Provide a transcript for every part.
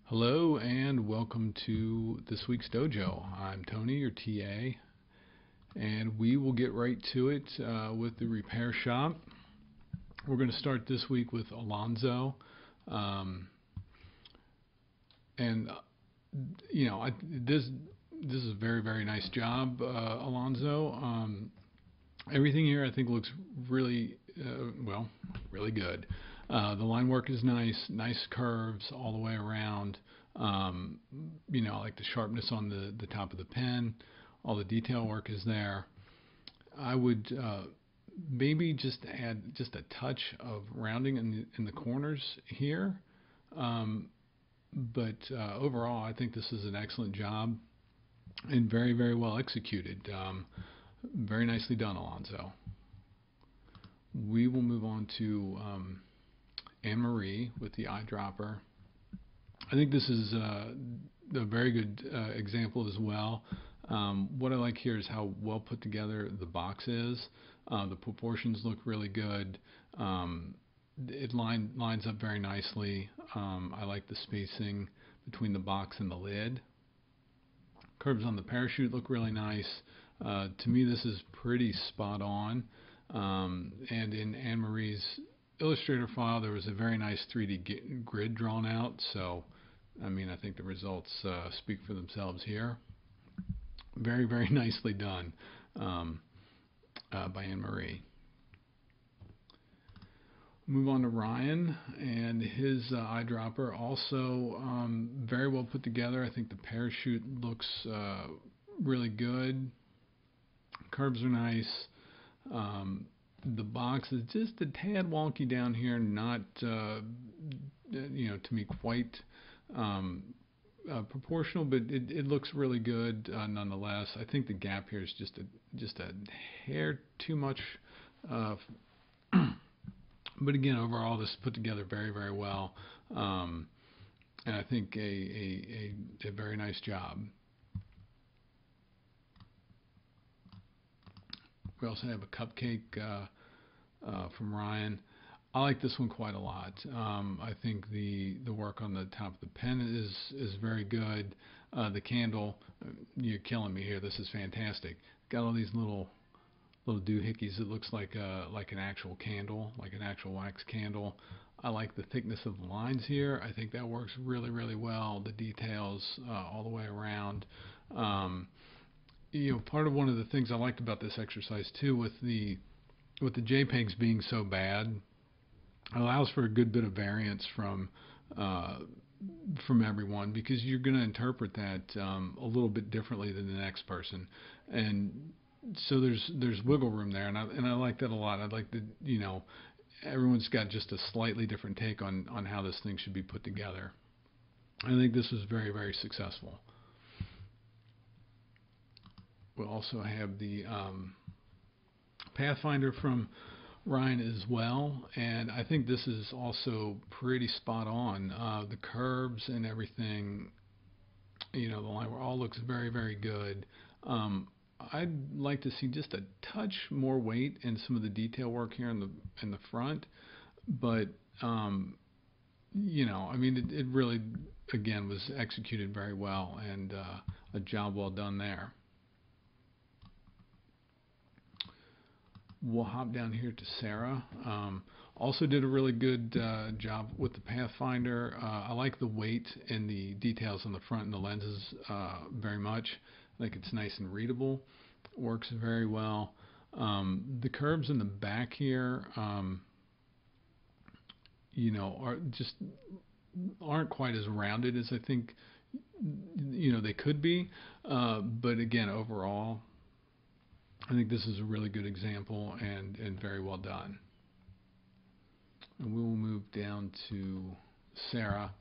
Hello and welcome to this week's dojo. I'm Tony, your TA, and we will get right to it with the repair shop. We're going to start this week with Alonzo, um, and this is a very nice job, Alonzo. Everything here I think looks really really good. The line work is nice curves all the way around. I like the sharpness on the top of the pen. All the detail work is there. I would maybe just add just a touch of rounding in the corners here. But overall, I think this is an excellent job and very well executed. Very nicely done, Alonzo. We will move on to Anne-Marie with the eyedropper. I think this is a very good example as well. What I like here is how well put together the box is. The proportions look really good. It lines up very nicely. I like the spacing between the box and the lid. Curves on the parachute look really nice. To me, this is pretty spot on. And in Anne-Marie's Illustrator file, there was a very nice 3D grid drawn out. So, I mean, I think the results speak for themselves here. Very nicely done by Anne-Marie. Move on to Ryan and his eyedropper. Also very well put together. I think the parachute looks really good. Curves are nice. The box is just a tad wonky down here, not to me quite proportional, but it looks really good nonetheless. I think the gap here is just a hair too much. But again, overall, this is put together very well, and I think a very nice job. We also have a cupcake from Ryan. I like this one quite a lot. I think the work on the top of the pen is very good. The candle, you're killing me here. This is fantastic. Got all these little doohickeys. It looks like an actual candle, like an actual wax candle. I like the thickness of the lines here. I think that works really well. The details all the way around. Part of one of the things I liked about this exercise too, with the JPEGs being so bad, it allows for a good bit of variance from everyone, because you're going to interpret that a little bit differently than the next person, and so there's wiggle room there, and I like that a lot. I'd like that everyone's got just a slightly different take on how this thing should be put together. I think this was very successful. We'll also have the Pathfinder from Ryan as well, and I think this is also pretty spot on. The curves and everything, the line all looks very good. I'd like to see just a touch more weight in some of the detail work here in the front, but it really again was executed very well, and a job well done there. We'll hop down here to Sarah. Also did a really good job with the Pathfinder. I like the weight and the details on the front and the lenses very much. I think it's nice and readable. Works very well. The curves in the back here, aren't quite as rounded as I think they could be. But again, overall, I think this is a really good example and very well done. And we will move down to Sarah.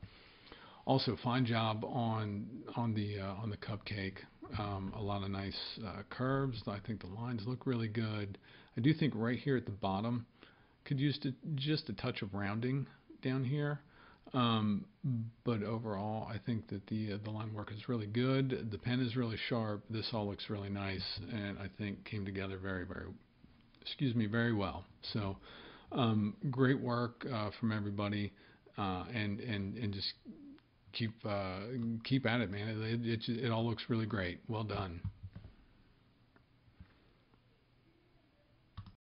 Also, fine job on the cupcake. A lot of nice curves. I think the lines look really good. I do think right here at the bottom could use just a touch of rounding down here. But overall, I think that the line work is really good. The pen is really sharp. This all looks really nice, and I think came together very well. So great work from everybody, and just keep at it, man. It all looks really great. Well done.